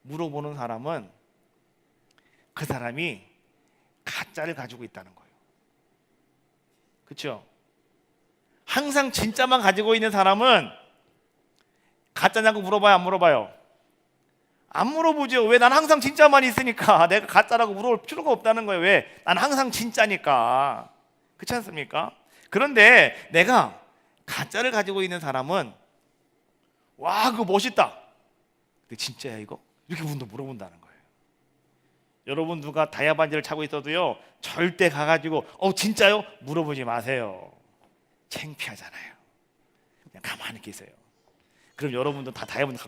물어보는 사람은 그 사람이 가짜를 가지고 있다는 거예요. 그렇죠? 항상 진짜만 가지고 있는 사람은 가짜냐고 물어봐요, 안 물어봐요? 안 물어보죠. 왜? 난 항상 진짜만 있으니까. 내가 가짜라고 물어볼 필요가 없다는 거예요. 왜? 난 항상 진짜니까. 그렇지 않습니까? 그런데 내가 가짜를 가지고 있는 사람은, 와, 그거 멋있다. 근데 진짜야 이거? 이렇게 물어본다는 거예요. 여러분, 누가 다이아 반지를 차고 있어도요, 절대 가가지고 진짜요? 물어보지 마세요. 창피하잖아요. 그냥 가만히 계세요. 그럼 여러분도 다 다이아몬드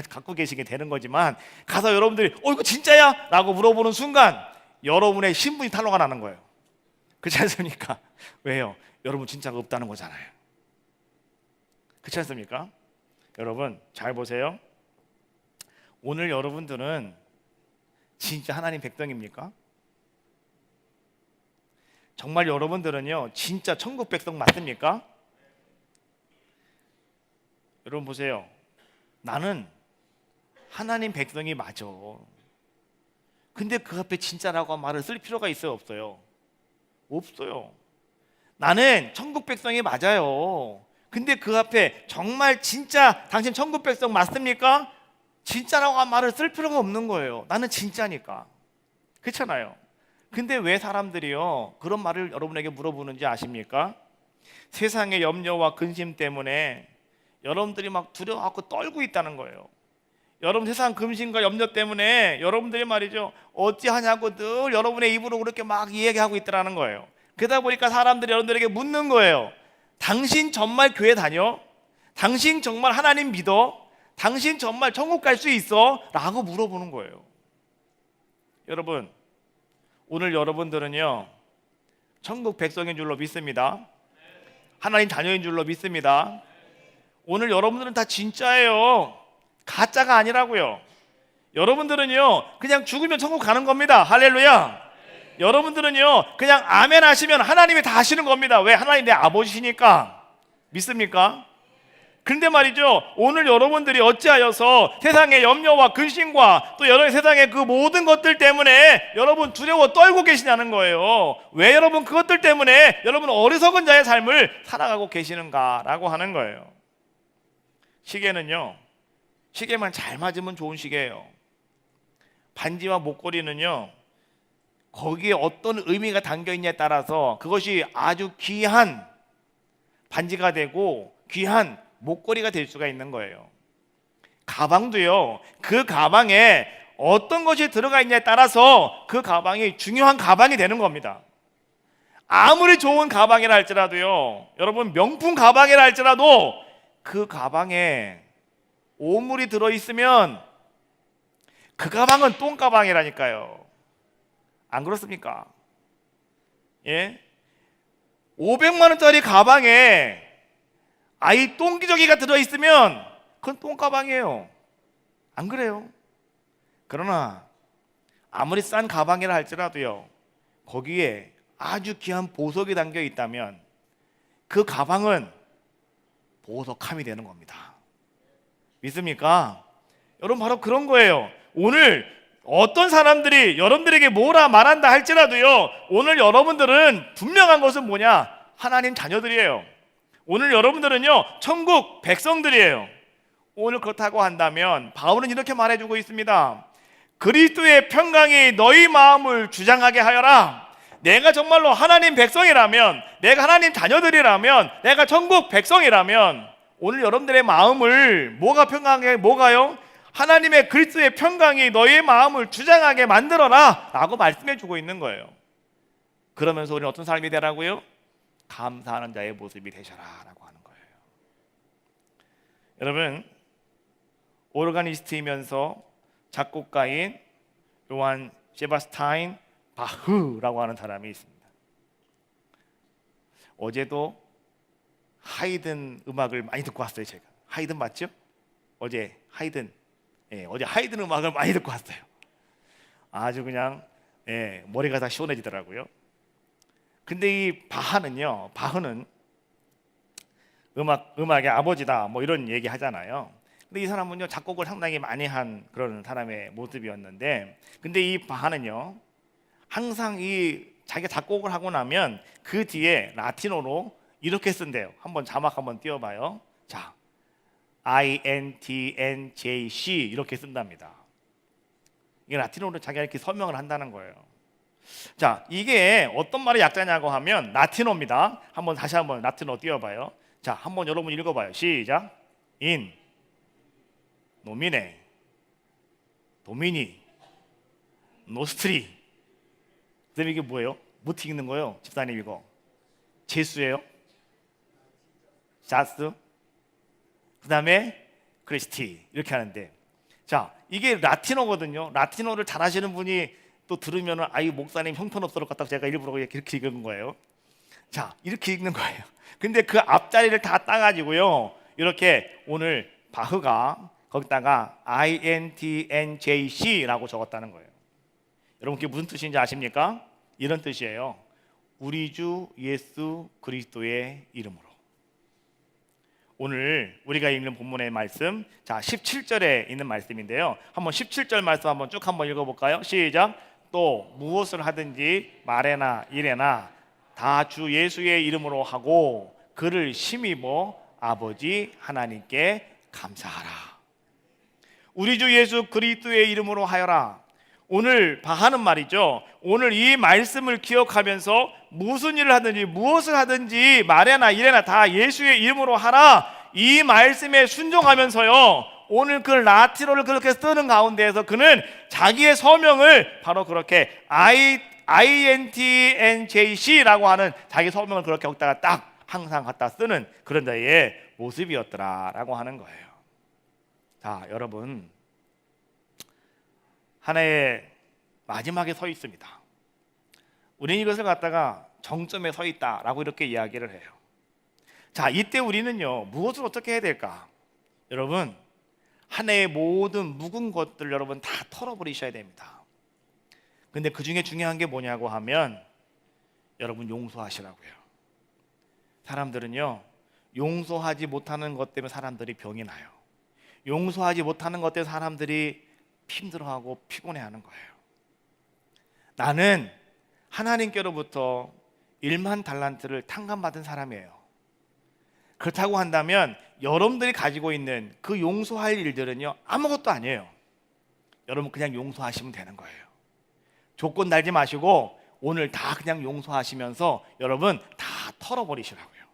갖고 계시게 되는 거지만, 가서 여러분들이 이거 진짜야? 라고 물어보는 순간 여러분의 신분이 탄로가 나는 거예요. 그렇지 않습니까? 왜요? 여러분 진짜가 없다는 거잖아요. 그렇지 않습니까? 여러분 잘 보세요. 오늘 여러분들은 진짜 하나님 백성입니까? 정말 여러분들은요 진짜 천국 백성 맞습니까? 여러분 보세요. 나는 하나님 백성이 맞아. 근데 그 앞에 진짜라고 말을 쓸 필요가 있어요, 없어요? 없어요. 나는 천국 백성이 맞아요. 근데 그 앞에 정말 진짜 당신 천국 백성 맞습니까? 진짜라고 한 말을 쓸 필요가 없는 거예요. 나는 진짜니까. 그렇잖아요. 근데 왜 사람들이요 그런 말을 여러분에게 물어보는지 아십니까? 세상의 염려와 근심 때문에 여러분들이 막 두려워하고 떨고 있다는 거예요. 여러분 세상 근심과 염려 때문에 여러분들이 말이죠 어찌하냐고 늘 여러분의 입으로 그렇게 막 이야기하고 있더라는 거예요. 그러다 보니까 사람들이 여러분들에게 묻는 거예요. 당신 정말 교회 다녀? 당신 정말 하나님 믿어? 당신 정말 천국 갈 수 있어? 라고 물어보는 거예요. 여러분 오늘 여러분들은요 천국 백성인 줄로 믿습니다. 하나님 자녀인 줄로 믿습니다. 오늘 여러분들은 다 진짜예요. 가짜가 아니라고요. 여러분들은요 그냥 죽으면 천국 가는 겁니다. 할렐루야. 여러분들은요 그냥 아멘 하시면 하나님이 다 하시는 겁니다. 왜? 하나님 내 아버지시니까. 믿습니까? 근데 말이죠 오늘 여러분들이 어찌하여서 세상의 염려와 근심과 또 여러 세상의 그 모든 것들 때문에 여러분 두려워 떨고 계시냐는 거예요. 왜 여러분 그것들 때문에 여러분 어리석은 자의 삶을 살아가고 계시는가라고 하는 거예요. 시계는요 시계만 잘 맞으면 좋은 시계예요. 반지와 목걸이는요 거기에 어떤 의미가 담겨있냐에 따라서 그것이 아주 귀한 반지가 되고 귀한 목걸이가 될 수가 있는 거예요. 가방도요 그 가방에 어떤 것이 들어가 있냐에 따라서 그 가방이 중요한 가방이 되는 겁니다. 아무리 좋은 가방이라 할지라도요 여러분 명품 가방이라 할지라도 그 가방에 오물이 들어있으면 그 가방은 똥가방이라니까요. 안 그렇습니까? 예? 500만 원짜리 가방에 아이 똥기저귀가 들어있으면 그건 똥가방이에요. 안 그래요? 그러나 아무리 싼 가방이라 할지라도요 거기에 아주 귀한 보석이 담겨 있다면 그 가방은 보석함이 되는 겁니다. 믿습니까? 여러분 바로 그런 거예요. 오늘 어떤 사람들이 여러분들에게 뭐라 말한다 할지라도요 오늘 여러분들은 분명한 것은 뭐냐? 하나님 자녀들이에요. 오늘 여러분들은요 천국 백성들이에요. 오늘 그렇다고 한다면 바울은 이렇게 말해주고 있습니다. 그리스도의 평강이 너희 마음을 주장하게 하여라. 내가 정말로 하나님 백성이라면, 내가 하나님 자녀들이라면, 내가 천국 백성이라면 오늘 여러분들의 마음을 뭐가 평강하게, 뭐가요? 하나님의 그리스도의 평강이 너희의 마음을 주장하게 만들어라 라고 말씀해 주고 있는 거예요. 그러면서 우리는 어떤 삶이 되라고요? 감사하는 자의 모습이 되셔라 라고 하는 거예요. 여러분, 오르가니스트이면서 작곡가인 요한 세바스타인 바흐라고 하는 사람이 있습니다. 어제도 하이든 음악을 많이 듣고 왔어요. 제가 하이든 맞죠? 어제 하이든 음악을 많이 듣고 왔어요. 아주 그냥 머리가 다 시원해지더라고요. 근데 이 바흐는 음악의 아버지다 뭐 이런 얘기 하잖아요. 근데 이 사람은요 작곡을 상당히 많이 한 그런 사람의 모습이었는데, 근데 이 바흐는요 항상 이 자기가 작곡을 하고 나면 그 뒤에 라틴어로 이렇게 쓴대요. 한번 자막 한번 띄워봐요. 자, INTNJC 이렇게 쓴답니다. 이게 라틴어로 자기가 이렇게 설명을 한다는 거예요. 자, 이게 어떤 말의 약자냐고 하면 라틴어입니다. 다시 한번 라틴어 띄워봐요. 자, 한번 여러분 읽어봐요. 시작. 인 노미네 도미니 노스트리. 그다음에 이게 뭐예요? 못 읽는 거예요. 집사님 이거 제수예요. 자스. 그다음에 크리스티 이렇게 하는데, 자 이게 라틴어거든요. 라틴어를 잘하시는 분이 또 들으면은 아이 목사님 형편없을 것 같다고 제가 일부러 이렇게 읽은 거예요. 자 이렇게 읽는 거예요. 근데 그 앞자리를 다 따가지고요 이렇게 오늘 바흐가 거기다가 INTNJC라고 적었다는 거예요. 여러분 그게 무슨 뜻인지 아십니까? 이런 뜻이에요. 우리 주 예수 그리스도의 이름으로. 오늘 우리가 읽는 본문의 말씀, 자 17절에 있는 말씀인데요. 한번 17절 말씀 한번 쭉 한번 읽어볼까요? 시작. 또 무엇을 하든지 말에나 일에나 다 주 예수의 이름으로 하고 그를 힘입어 아버지 하나님께 감사하라. 우리 주 예수 그리스도의 이름으로 하여라. 오늘 바하는 말이죠. 오늘 이 말씀을 기억하면서 무슨 일을 하든지 무엇을 하든지 말에나 일에나 다 예수의 이름으로 하라. 이 말씀에 순종하면서요 오늘 그 라틴어를 그렇게 쓰는 가운데에서 그는 자기의 서명을 바로 그렇게 INTNJC라고 하는 자기 서명을 그렇게 거기다가 딱 항상 갖다 쓰는 그런 자의 모습이었더라라고 하는 거예요. 자 여러분, 한 해의 마지막에 서 있습니다. 우리는 이것을 갖다가 정점에 서 있다라고 이렇게 이야기를 해요. 자 이때 우리는요 무엇을 어떻게 해야 될까? 여러분, 한 해의 모든 묵은 것들 여러분 다 털어버리셔야 됩니다. 근데 그 중에 중요한 게 뭐냐고 하면 여러분 용서하시라고요. 사람들은요 용서하지 못하는 것 때문에 사람들이 병이 나요. 용서하지 못하는 것 때문에 사람들이 힘들어하고 피곤해하는 거예요. 나는 하나님께로부터 1만 달란트를 탕감받은 사람이에요. 그렇다고 한다면 여러분들이 가지고 있는 그 용서할 일들은요 아무것도 아니에요. 여러분 그냥 용서하시면 되는 거예요. 조건 달지 마시고 오늘 다 그냥 용서하시면서 여러분 다 털어버리시라고요.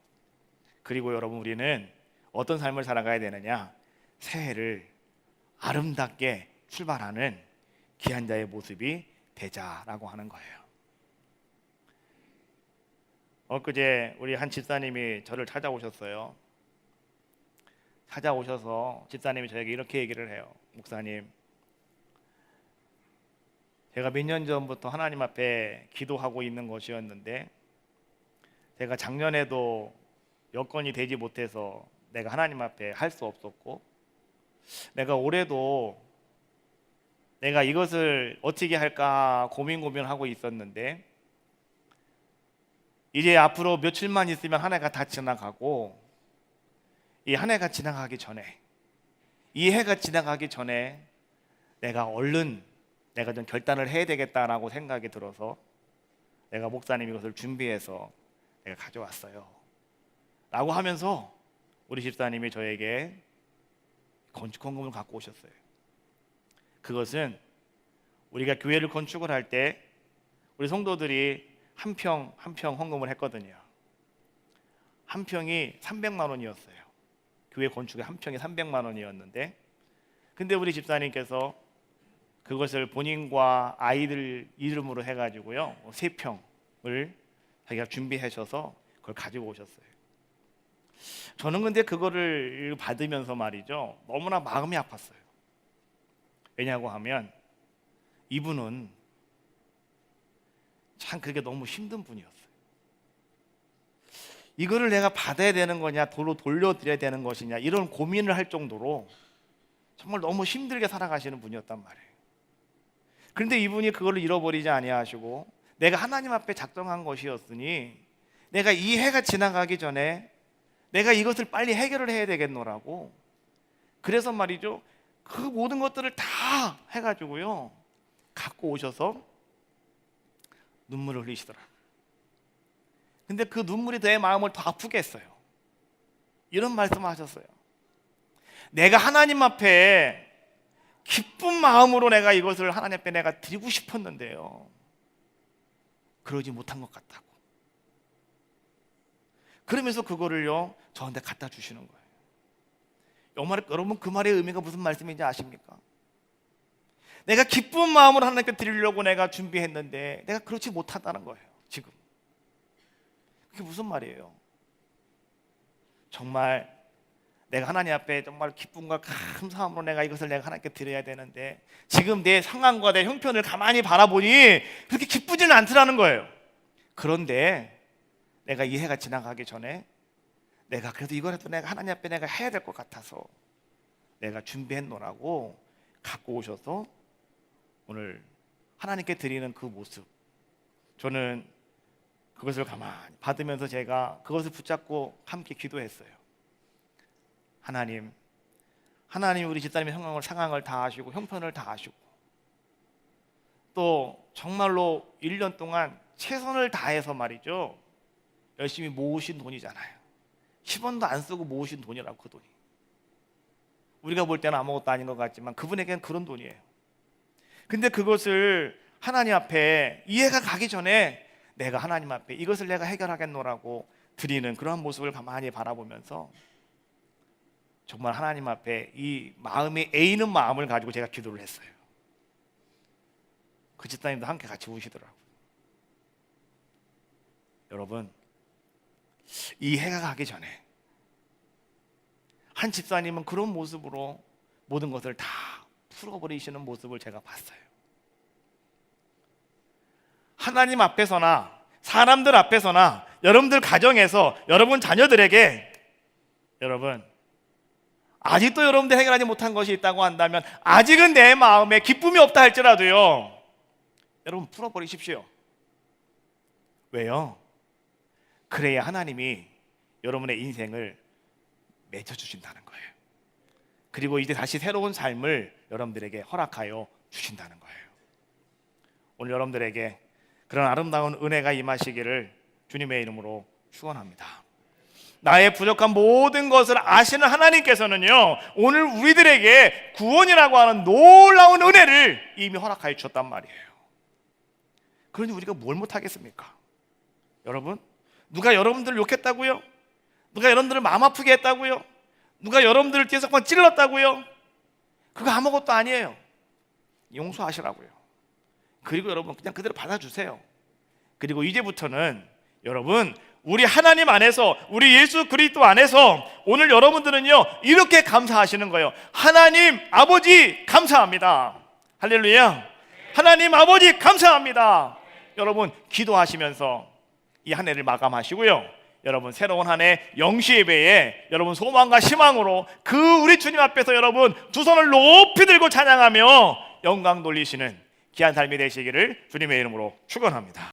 그리고 여러분 우리는 어떤 삶을 살아가야 되느냐? 새해를 아름답게 출발하는 귀한 자의 모습이 되자라고 하는 거예요. 엊그제 우리 한 집사님이 저를 찾아오셨어요. 찾아오셔서 집사님이 저에게 이렇게 얘기를 해요. 목사님, 제가 몇 년 전부터 하나님 앞에 기도하고 있는 것이었는데 제가 작년에도 여건이 되지 못해서 내가 하나님 앞에 할 수 없었고, 내가 올해도 내가 이것을 어떻게 할까 고민하고 있었는데 이제 앞으로 며칠만 있으면 한 해가 다 지나가고, 이 한 해가 지나가기 전에, 이 해가 지나가기 전에 내가 얼른 내가 좀 결단을 해야 되겠다라고 생각이 들어서 내가 목사님 이것을 준비해서 내가 가져왔어요 라고 하면서 우리 집사님이 저에게 건축헌금을 갖고 오셨어요. 그것은 우리가 교회를 건축을 할 때 우리 성도들이 한 평 한 평 헌금을 했거든요. 한 평이 300만 원이었어요. 교회 건축에 한 평이 300만 원이었는데, 근데 우리 집사님께서 그것을 본인과 아이들 이름으로 해가지고요 3평을 자기가 준비하셔서 그걸 가지고 오셨어요. 저는 근데 그거를 받으면서 말이죠 너무나 마음이 아팠어요. 왜냐고 하면 이분은 참 그게 너무 힘든 분이었어요. 이거를 내가 받아야 되는 거냐 도로 돌려드려야 되는 것이냐 이런 고민을 할 정도로 정말 너무 힘들게 살아가시는 분이었단 말이에요. 그런데 이분이 그걸 잃어버리지 아니하시고 내가 하나님 앞에 작정한 것이었으니 내가 이 해가 지나가기 전에 내가 이것을 빨리 해결을 해야 되겠노라고, 그래서 말이죠 그 모든 것들을 다 해가지고요 갖고 오셔서 눈물을 흘리시더라. 근데 그 눈물이 내 마음을 더 아프게 했어요. 이런 말씀을 하셨어요. 내가 하나님 앞에 기쁜 마음으로 내가 이것을 하나님 앞에 내가 드리고 싶었는데요 그러지 못한 것 같다고. 그러면서 그거를요 저한테 갖다 주시는 거예요. 여러분 그 말의 의미가 무슨 말씀인지 아십니까? 내가 기쁜 마음으로 하나님께 드리려고 내가 준비했는데 내가 그렇지 못하다는 거예요. 지금 그게 무슨 말이에요? 정말 내가 하나님 앞에 정말 기쁨과 감사함으로 내가 이것을 내가 하나님께 드려야 되는데 지금 내 상황과 내 형편을 가만히 바라보니 그렇게 기쁘지는 않더라는 거예요. 그런데 내가 이 해가 지나가기 전에 내가 그래도 이거라도 내가 하나님 앞에 내가 해야 될 것 같아서 내가 준비했노라고 갖고 오셔서 오늘 하나님께 드리는 그 모습, 저는 그것을 가만히 받으면서 제가 그것을 붙잡고 함께 기도했어요. 하나님 우리 집사님의 상황을 다 아시고 형편을 다 아시고 또 정말로 1년 동안 최선을 다해서 말이죠 열심히 모으신 돈이잖아요. 10원도 안 쓰고 모으신 돈이라고. 그 돈이 우리가 볼 때는 아무것도 아닌 것 같지만 그분에게는 그런 돈이에요. 근데 그것을 하나님 앞에 이해가 가기 전에 내가 하나님 앞에 이것을 내가 해결하겠노라고 드리는 그러한 모습을 가만히 바라보면서 정말 하나님 앞에 이 마음이 애이는 마음을 가지고 제가 기도를 했어요. 그 집사님도 함께 같이 우시더라고요. 여러분 이 해가 가기 전에 한 집사님은 그런 모습으로 모든 것을 다 풀어버리시는 모습을 제가 봤어요. 하나님 앞에서나 사람들 앞에서나 여러분들 가정에서 여러분 자녀들에게 여러분 아직도 여러분들 해결하지 못한 것이 있다고 한다면 아직은 내 마음에 기쁨이 없다 할지라도요 여러분 풀어버리십시오. 왜요? 그래야 하나님이 여러분의 인생을 맺어주신다는 거예요. 그리고 이제 다시 새로운 삶을 여러분들에게 허락하여 주신다는 거예요. 오늘 여러분들에게 그런 아름다운 은혜가 임하시기를 주님의 이름으로 축원합니다. 나의 부족한 모든 것을 아시는 하나님께서는요 오늘 우리들에게 구원이라고 하는 놀라운 은혜를 이미 허락하여 주셨단 말이에요. 그러니 우리가 뭘 못하겠습니까? 여러분 누가 여러분들을 욕했다고요? 누가 여러분들을 마음 아프게 했다고요? 누가 여러분들을 뒤에서 막 찔렀다고요? 그거 아무것도 아니에요. 용서하시라고요. 그리고 여러분 그냥 그대로 받아주세요. 그리고 이제부터는 여러분 우리 하나님 안에서 우리 예수 그리스도 안에서 오늘 여러분들은요 이렇게 감사하시는 거예요. 하나님 아버지 감사합니다. 할렐루야. 하나님 아버지 감사합니다. 여러분 기도하시면서 이 한 해를 마감하시고요 여러분 새로운 한 해 영시 예배에 여러분 소망과 희망으로 그 우리 주님 앞에서 여러분 두 손을 높이 들고 찬양하며 영광 돌리시는 귀한 삶이 되시기를 주님의 이름으로 축원합니다.